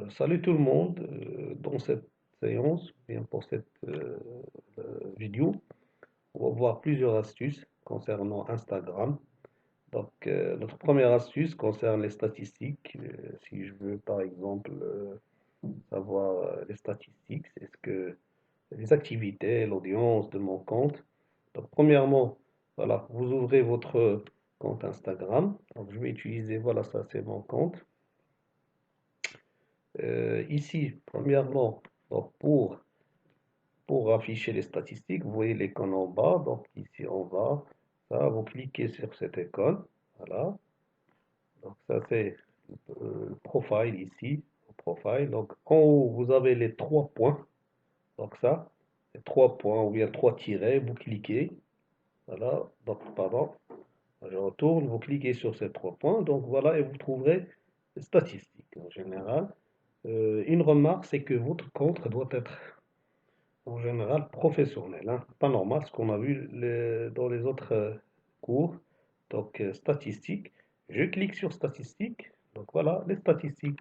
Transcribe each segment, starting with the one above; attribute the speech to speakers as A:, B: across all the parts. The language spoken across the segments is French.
A: Salut tout le monde. Dans cette séance, bien pour cette vidéo, on va voir plusieurs astuces concernant Instagram. Notre première astuce concerne les statistiques. Si je veux, par exemple, savoir les statistiques, est-ce que les activités, l'audience de mon compte. Donc, premièrement, voilà, vous ouvrez votre compte Instagram. Donc, je vais utiliser, voilà, ça c'est mon compte. Ici, premièrement, donc pour afficher les statistiques, vous voyez l'icône en bas. Donc ici en bas, ça, vous cliquez sur cette icône. Voilà. Donc ça c'est le profile ici. Le profile. Donc en haut, vous avez les trois points. Donc ça, les trois points ou bien trois tirets. Vous cliquez. Voilà. Donc pardon. Je retourne. Vous cliquez sur ces trois points. Donc voilà et vous trouverez les statistiques en général. Une remarque, c'est que votre compte doit être en général professionnel, hein. Pas normal, ce qu'on a vu dans les autres cours. Donc, statistiques. Je clique sur statistiques. Donc voilà, les statistiques.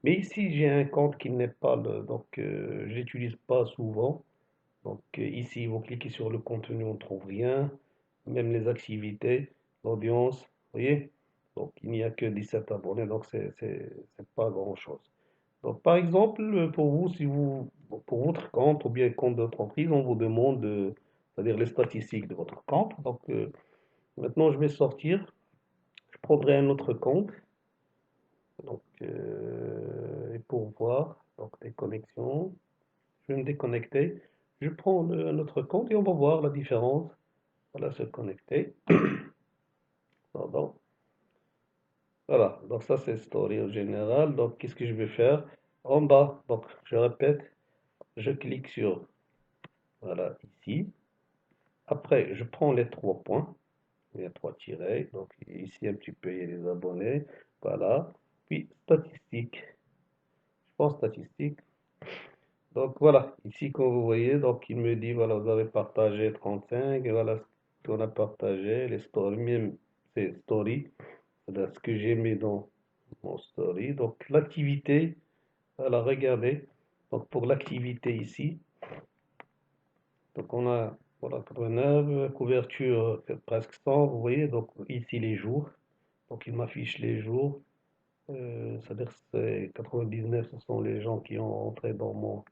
A: Mais ici, j'ai un compte qui n'est pas donc j'utilise pas souvent. Donc ici, vous cliquez sur le contenu, on ne trouve rien. Même les activités, l'audience, vous voyez. Donc il n'y a que 17 abonnés, donc c'est pas grand-chose. Donc, par exemple, pour vous, si vous, pour votre compte ou bien compte d'entreprise, on vous demande, c'est-à-dire les statistiques de votre compte. Donc, maintenant, je vais sortir. Je prendrai un autre compte. Donc, et pour voir, donc des connexions, je vais me déconnecter. Je prends un autre compte et on va voir la différence. Voilà, se connecter. Pardon. Voilà, donc ça c'est Story en général. Donc, qu'est-ce que je vais faire? En bas, donc je répète, je clique sur, voilà, ici. Après, je prends les trois points, il y a trois tirets, donc ici un petit peu, il y a les abonnés, voilà. Puis, statistiques, je prends statistiques. Donc voilà, ici comme vous voyez, donc il me dit, voilà, vous avez partagé 35, et voilà ce qu'on a partagé, les stories, même c'est story, voilà ce que j'ai mis dans mon story. Donc l'activité, voilà, regardez, donc pour l'activité ici, donc on a voilà, 89, couverture presque 100, vous voyez, donc ici les jours. Donc il m'affiche les jours. C'est-à-dire que c'est 99, ce sont les gens qui ont entré dans mon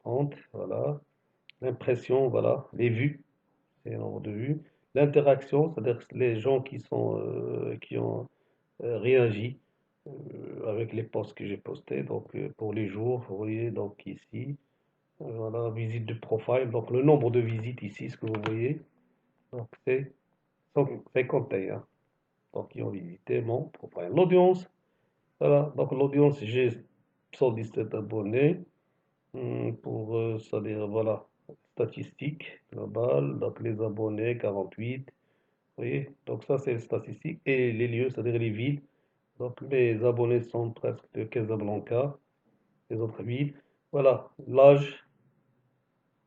A: compte. Voilà. L'impression, voilà. Les vues, c'est le nombre de vues. L'interaction, c'est-à-dire que les gens qui ont réagi avec les posts que j'ai postés. Donc pour les jours, vous voyez, donc ici. Voilà, visite de profile. Donc le nombre de visites ici, ce que vous voyez. Donc c'est 151. Donc qui ont visité mon profile. L'audience. Voilà, donc l'audience, j'ai 117 abonnés pour, c'est-à-dire, voilà, statistiques globales, donc les abonnés, 48, vous voyez, donc ça c'est les statistiques, et les lieux, c'est-à-dire les villes, donc les abonnés sont presque de Casablanca, les autres villes, voilà, l'âge,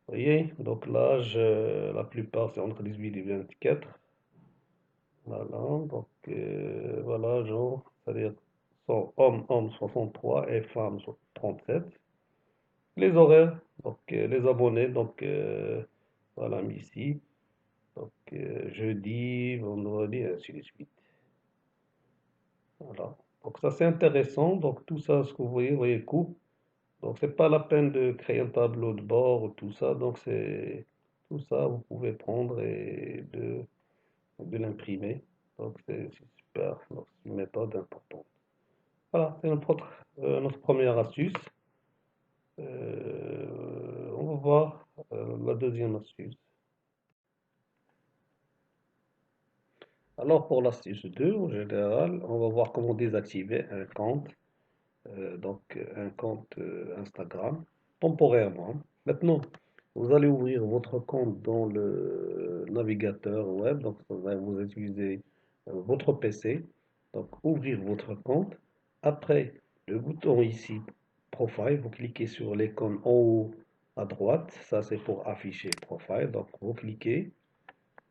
A: vous voyez, donc l'âge, la plupart c'est entre 18 et 24, voilà, donc voilà, genre, c'est-à-dire sont hommes 63 et femmes 37. Les horaires, donc les abonnés, donc voilà, ici, donc jeudi, vendredi, ainsi de suite. Voilà. Donc ça c'est intéressant. Donc tout ça, ce que vous voyez le coup. Donc c'est pas la peine de créer un tableau de bord ou tout ça. Donc c'est tout ça, vous pouvez prendre et de l'imprimer. Donc c'est super. Donc c'est une méthode importante. Voilà, c'est notre première astuce. On va voir la deuxième astuce. Alors pour l'astuce 2, en général, on va voir comment désactiver un compte, un compte Instagram temporairement. Maintenant, vous allez ouvrir votre compte dans le navigateur web, donc vous utilisez votre PC, donc ouvrir votre compte. Après, le bouton ici, Profile, vous cliquez sur l'icône en haut à droite, ça c'est pour afficher Profile, donc vous cliquez.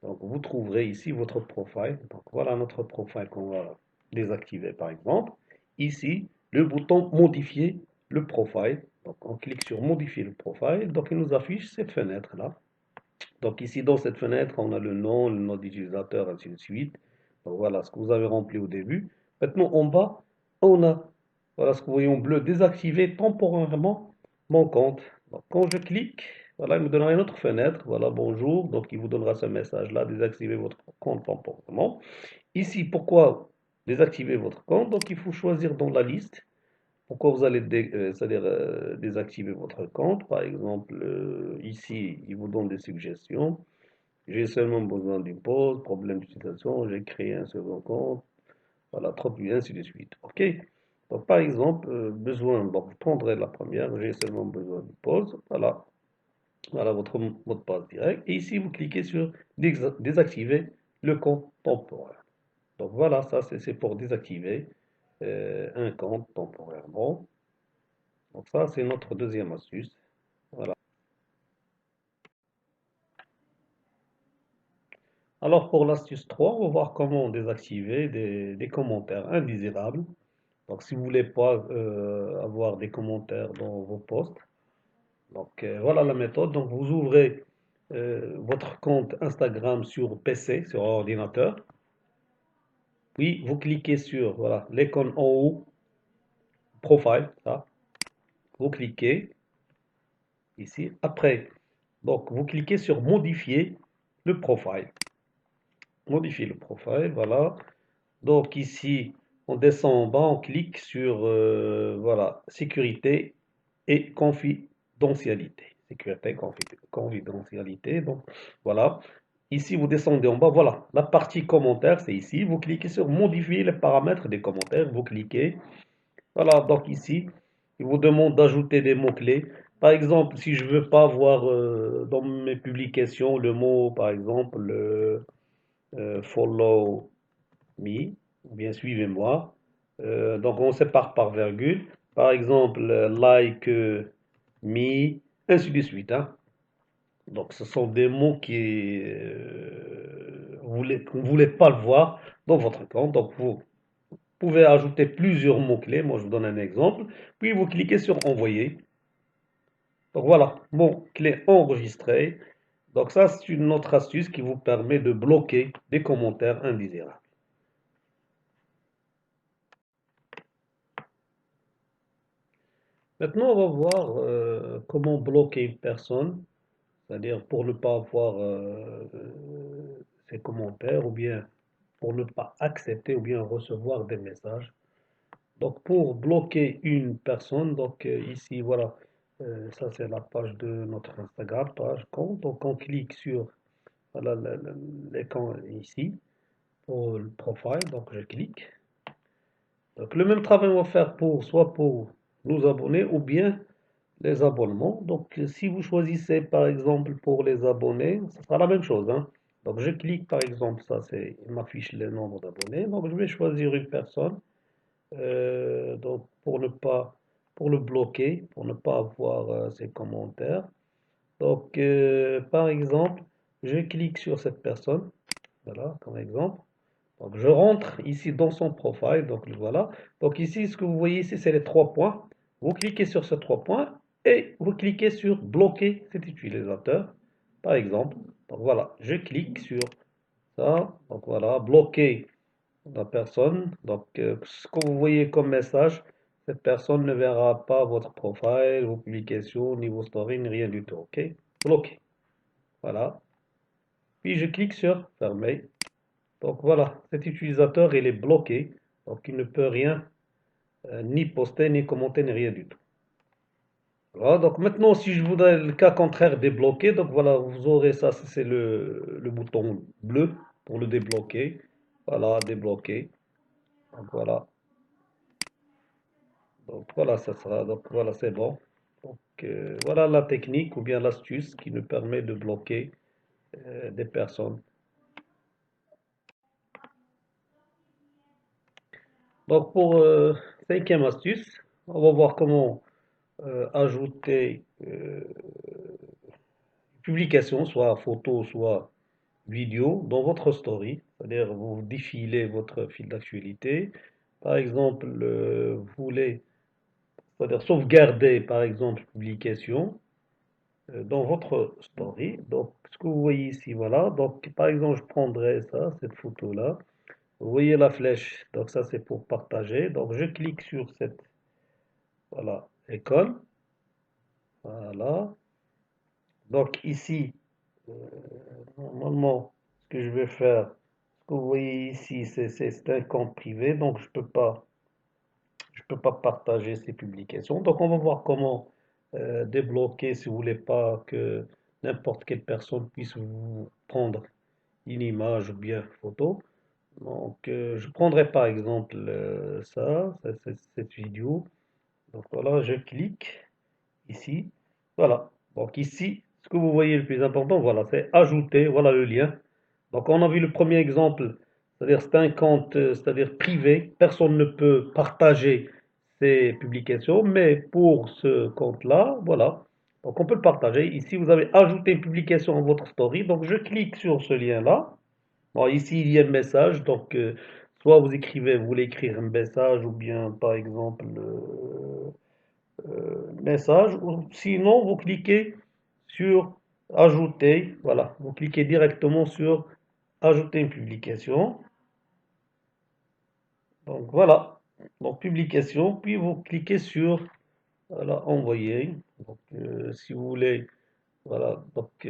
A: Donc, vous trouverez ici votre profil. Donc, voilà notre profil qu'on va désactiver, par exemple. Ici, le bouton modifier le profil. Donc on clique sur modifier le profil, donc il nous affiche cette fenêtre-là. Donc ici dans cette fenêtre, on a le nom d'utilisateur, ainsi de suite. Donc voilà ce que vous avez rempli au début. Maintenant en bas, on a, voilà ce que vous voyez en bleu, désactiver temporairement mon compte. Donc quand je clique, voilà, il me donnera une autre fenêtre. Voilà, bonjour. Donc il vous donnera ce message-là, désactiver votre compte temporairement. Ici, pourquoi désactiver votre compte? Donc il faut choisir dans la liste pourquoi vous allez c'est-à-dire, désactiver votre compte. Par exemple, ici, il vous donne des suggestions. J'ai seulement besoin d'une pause, problème d'utilisation, j'ai créé un second compte, voilà, trop bien, ainsi de suite. OK? Donc, par exemple, besoin, bon, vous prendrez la première, j'ai seulement besoin d'une pause, voilà, voilà votre mot de passe direct. Et ici, vous cliquez sur désactiver le compte temporaire. Donc, voilà, ça, c'est pour désactiver un compte temporairement. Donc, ça, c'est notre deuxième astuce. Voilà. Alors, pour l'astuce 3, on va voir comment désactiver des commentaires indésirables. Donc, si vous voulez pas avoir des commentaires dans vos posts, donc voilà la méthode. Donc, vous ouvrez votre compte Instagram sur PC, sur ordinateur, puis vous cliquez sur voilà l'icône en haut, profile, ça. Vous cliquez ici. Après, donc vous cliquez sur modifier le profile. Modifier le profile, voilà. Donc ici, on descend en bas, on clique sur voilà, sécurité et confidentialité. Sécurité, confidentialité. Donc voilà. Ici, vous descendez en bas. Voilà. La partie commentaires, c'est ici. Vous cliquez sur modifier les paramètres des commentaires. Vous cliquez. Voilà. Donc ici, il vous demande d'ajouter des mots-clés. Par exemple, si je veux pas voir dans mes publications le mot, par exemple, follow me, ou bien suivez-moi. Donc on sépare par virgule. Par exemple, like me, ainsi de suite, hein. Donc ce sont des mots qui vous ne voulez pas le voir dans votre compte. Donc vous pouvez ajouter plusieurs mots-clés. Moi je vous donne un exemple. Puis vous cliquez sur envoyer. Donc voilà, mot-clé enregistré. Donc ça c'est une autre astuce qui vous permet de bloquer des commentaires indésirables. Maintenant, on va voir comment bloquer une personne, c'est-à-dire pour ne pas avoir ses commentaires ou bien pour ne pas accepter ou bien recevoir des messages. Donc, pour bloquer une personne, donc ici, voilà, ça c'est la page de notre Instagram, page compte. Donc, on clique sur voilà, l'écran ici pour le profile. Donc, je clique. Donc, le même travail on va faire pour soit pour nous abonner ou bien les abonnements. Donc, si vous choisissez par exemple pour les abonnés, ce sera la même chose, hein. Donc, je clique par exemple, ça c'est, il m'affiche le nombre d'abonnés. Donc, je vais choisir une personne. Donc, pour le bloquer, pour ne pas avoir ses commentaires. Donc, par exemple, je clique sur cette personne. Voilà, comme exemple. Donc, je rentre ici dans son profil. Donc, voilà. Donc, ici, ce que vous voyez ici, c'est les trois points. Vous cliquez sur ces trois points et vous cliquez sur bloquer cet utilisateur, par exemple. Donc, voilà. Je clique sur ça. Donc, voilà. Bloquer la personne. Donc, ce que vous voyez comme message, cette personne ne verra pas votre profil, vos publications, ni vos stories, ni rien du tout. OK? Bloqué. Voilà. Puis, je clique sur fermer. Donc voilà, cet utilisateur, il est bloqué, donc il ne peut rien, ni poster, ni commenter, ni rien du tout. Voilà, donc maintenant, si je voudrais le cas contraire débloquer, donc voilà, vous aurez ça, c'est le bouton bleu pour le débloquer. Voilà, débloquer. Donc voilà, ça sera, donc voilà, c'est bon. Donc voilà la technique ou bien l'astuce qui nous permet de bloquer des personnes. Donc pour cinquième astuce, on va voir comment ajouter publication, soit photo, soit vidéo, dans votre story. C'est-à-dire, vous défilez votre fil d'actualité. Par exemple, vous voulez c'est-à-dire sauvegarder par exemple publication dans votre story. Donc, ce que vous voyez ici, voilà. Donc, par exemple, je prendrai ça, cette photo-là. Vous voyez la flèche, donc ça c'est pour partager. Donc, je clique sur cette, voilà, école. Voilà. Donc, ici, euh, normalement, ce que je vais faire, ce que vous voyez ici, c'est un compte privé, donc je peux pas partager ces publications. Donc, on va voir comment débloquer si vous voulez pas que n'importe quelle personne puisse vous prendre une image ou bien une photo. Donc, je prendrai par exemple cette vidéo. Donc voilà, je clique ici. Voilà. Donc ici, ce que vous voyez le plus important, voilà, c'est ajouter. Voilà le lien. Donc on a vu le premier exemple, c'est-à-dire c'est un compte, c'est-à-dire privé. Personne ne peut partager ses publications, mais pour ce compte-là, voilà. Donc on peut le partager. Ici, vous avez ajouté une publication à votre story. Donc je clique sur ce lien-là. Bon, ici, il y a un message. Donc soit vous écrivez, vous voulez écrire un message, ou bien par exemple message, ou sinon vous cliquez sur ajouter. Voilà, vous cliquez directement sur ajouter une publication. Donc voilà, donc publication, puis vous cliquez sur voilà, envoyer. Donc si vous voulez voilà, donc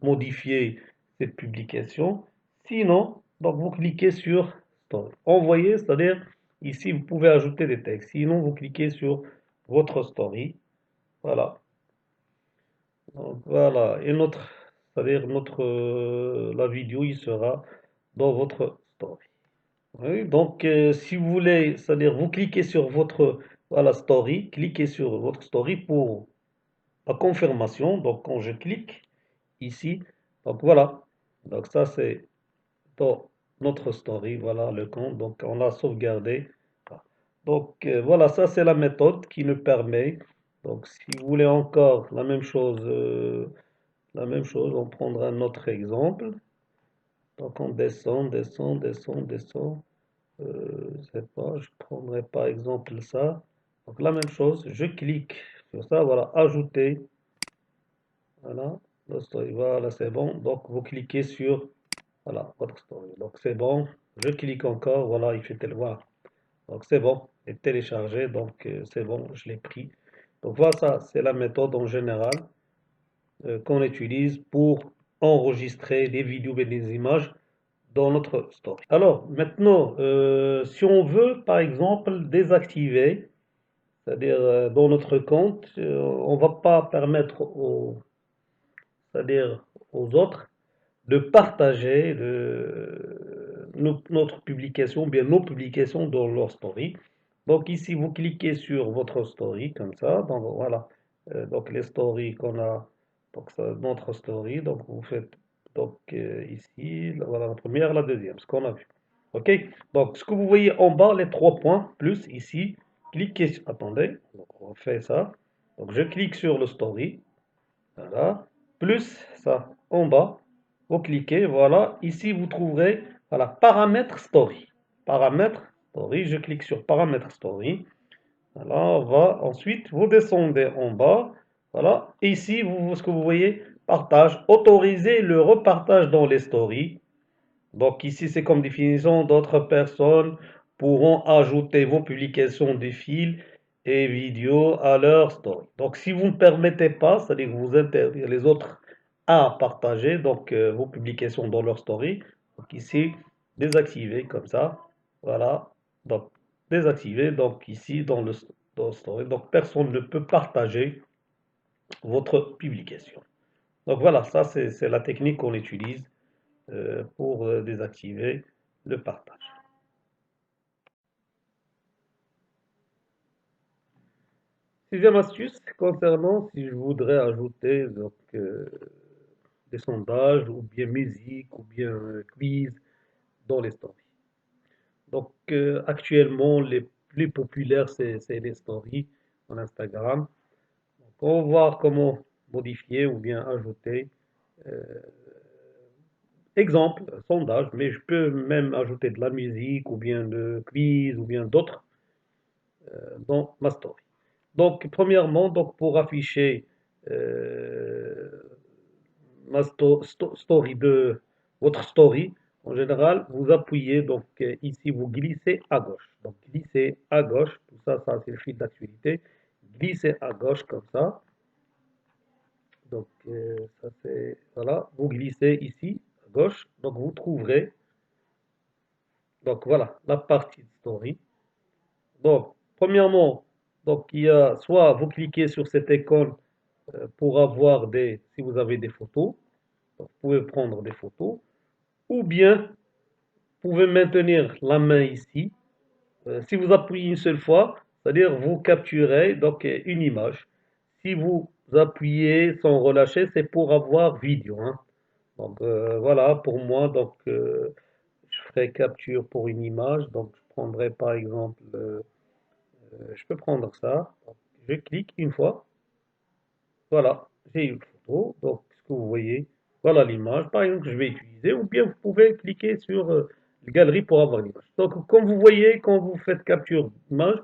A: modifier cette publication. Sinon, donc vous cliquez sur story. Envoyer, c'est-à-dire ici vous pouvez ajouter des textes. Sinon, vous cliquez sur votre story. Voilà. Donc voilà, et c'est-à-dire la vidéo, il sera dans votre story. Oui, donc si vous voulez, c'est-à-dire vous cliquez sur votre, voilà, story, cliquez sur votre story pour la confirmation. Donc quand je clique ici, donc voilà, donc ça c'est dans notre story, voilà le compte, donc on l'a sauvegardé. Donc voilà, ça c'est la méthode qui nous permet. Donc si vous voulez encore la même chose, on prendra un autre exemple. Donc on descend, descend, descend, descend. Je sais pas, je prendrai par exemple ça. Donc la même chose, je clique sur ça, voilà, ajouter. Voilà, la story, voilà, c'est bon. Donc vous cliquez sur, voilà, votre story. Donc c'est bon. Je clique encore, voilà, il fait tel, voilà. Donc c'est bon, il est téléchargé, donc c'est bon, je l'ai pris. Donc voilà, ça, c'est la méthode en général qu'on utilise pour enregistrer des vidéos et des images dans notre story. Alors maintenant, si on veut par exemple désactiver, c'est-à-dire dans notre compte, on ne va pas permettre c'est-à-dire aux autres de partager notre publication, bien nos publications dans leur story. Donc ici, vous cliquez sur votre story comme ça. Donc voilà, donc les stories qu'on a, donc ça, notre story. Donc vous faites donc ici, voilà la première, la deuxième, ce qu'on a vu. Ok. Donc ce que vous voyez en bas, les trois points plus ici, cliquez. Attendez, donc on fait ça. Donc je clique sur le story. Voilà. Plus ça en bas. Vous cliquez, voilà. Ici, vous trouverez, voilà, paramètres story. Paramètres story. Je clique sur paramètres story. Voilà, on va. Ensuite, vous descendez en bas. Voilà. Et ici, ce que vous voyez, partage. Autoriser le repartage dans les stories. Donc ici, c'est comme définition, d'autres personnes pourront ajouter vos publications de fils et vidéos à leur story. Donc si vous ne permettez pas, c'est-à-dire que vous interdisez les autres à partager donc vos publications dans leur story, donc ici, désactiver comme ça, voilà, donc désactiver, donc ici dans le story, donc personne ne peut partager votre publication. Donc voilà, ça c'est la technique qu'on utilise pour désactiver le partage. Sixième astuce concernant si je voudrais ajouter donc, des sondages ou bien musique ou bien quiz dans les stories. Donc actuellement les plus populaires c'est les stories en Instagram. Donc, on va voir comment modifier ou bien ajouter euh, exemple, sondage, mais je peux même ajouter de la musique ou bien de quiz ou bien d'autres dans ma story. Donc, premièrement, donc pour afficher euh, story de votre story, en général, vous appuyez, donc ici, vous glissez à gauche. Donc, glissez à gauche, tout ça, ça c'est le fil d'actualité. Glissez à gauche comme ça. Donc, ça c'est, voilà, vous glissez ici à gauche. Donc, vous trouverez, donc voilà, la partie de story. Donc, premièrement, donc il y a soit vous cliquez sur cette icône pour avoir des, si vous avez des photos, vous pouvez prendre des photos, ou bien vous pouvez maintenir la main ici. Si vous appuyez une seule fois, c'est-à-dire vous capturez donc une image. Si vous appuyez sans relâcher, c'est pour avoir vidéo, hein. Donc voilà, pour moi, donc je ferai capture pour une image. Donc je prendrai par exemple, je peux prendre ça. Donc, je clique une fois. Voilà, j'ai une photo. Donc ce que vous voyez, voilà l'image. Par exemple, que je vais utiliser. Ou bien vous pouvez cliquer sur la galerie pour avoir l'image. Donc comme vous voyez, quand vous faites capture d'image,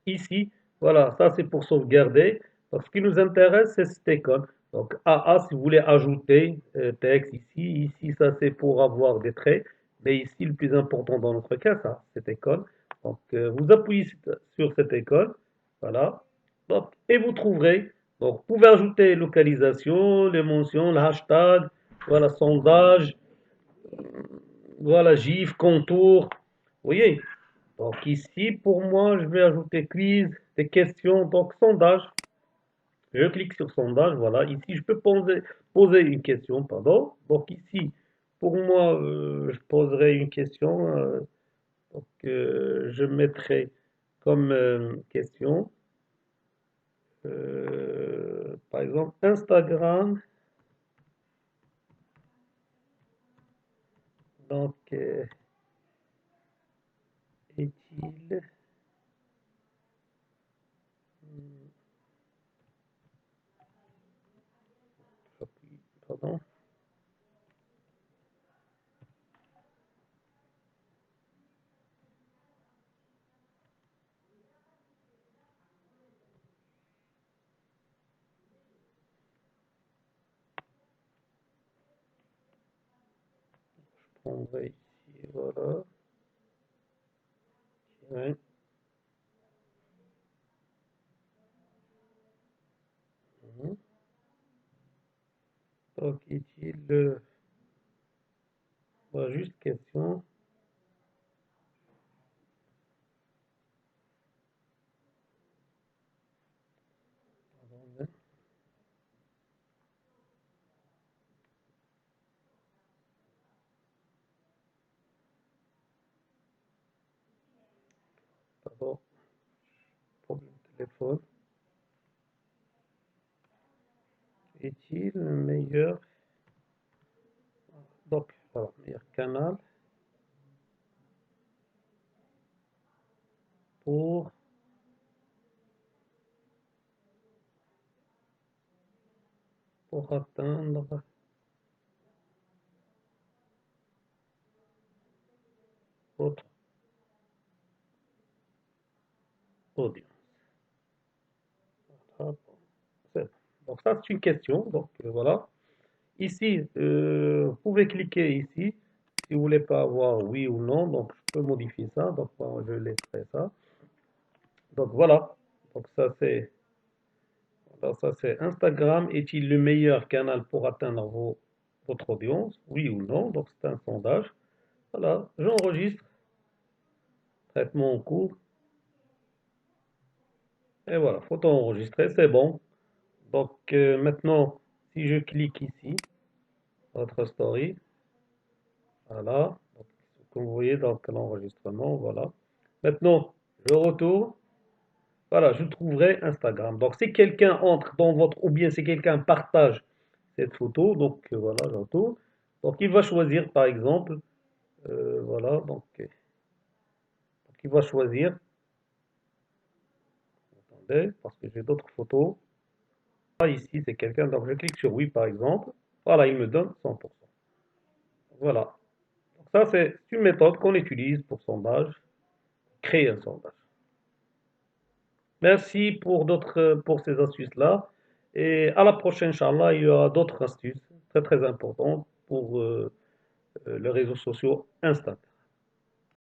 A: ici, voilà, ça c'est pour sauvegarder. Donc, ce qui nous intéresse, c'est cette icône. Donc, AA, si vous voulez ajouter texte ici, ici, ça c'est pour avoir des traits. Mais ici, le plus important dans notre cas, ça, cette icône. Donc, vous appuyez sur cette icône, voilà. Donc, et vous trouverez, donc, vous pouvez ajouter localisation, les mentions, le hashtag, voilà, sondage, voilà, GIF, contour. Vous voyez, donc ici, pour moi, je vais ajouter quiz, des questions, donc sondage. Je clique sur sondage, voilà. Ici, je peux poser une question, pardon. Donc ici, pour moi, je poserai une question. Donc, je mettrai comme question, par exemple, Instagram. Donc, est-il... Pardon. Je prendrai ici, voilà. Ouais. Mhm. Donc, est-il... voilà, juste question. Pardon, problème de téléphone. Est-il le meilleur, donc, voilà, meilleur canal pour, pour atteindre votre audience? Voilà, donc ça, c'est une question. Donc voilà. Ici, vous pouvez cliquer ici si vous voulez pas avoir oui ou non. Donc je peux modifier ça. Donc moi, je laisserai ça. Donc voilà. Donc ça c'est Instagram est-il le meilleur canal pour atteindre votre audience? Oui ou non? Donc c'est un sondage. Voilà, j'enregistre. Traitement en cours. Et voilà, photo enregistrée, c'est bon. Donc maintenant, si je clique ici, votre story, voilà. Donc, comme vous voyez, donc l'enregistrement, voilà. Maintenant, je retourne. Voilà, je trouverai Instagram. Donc si quelqu'un entre dans votre, ou bien si quelqu'un partage cette photo, donc voilà, je retourne. Donc il va choisir par exemple, voilà, donc il va choisir, attendez, parce que j'ai d'autres photos. Ah, ici c'est quelqu'un, donc je clique sur oui par exemple. Voilà, il me donne 100%. Voilà. Donc ça c'est une méthode qu'on utilise pour sondage, créer un sondage. Merci pour ces astuces-là. Et à la prochaine, Inch'Allah, il y aura d'autres astuces très très importantes pour les réseaux sociaux Insta.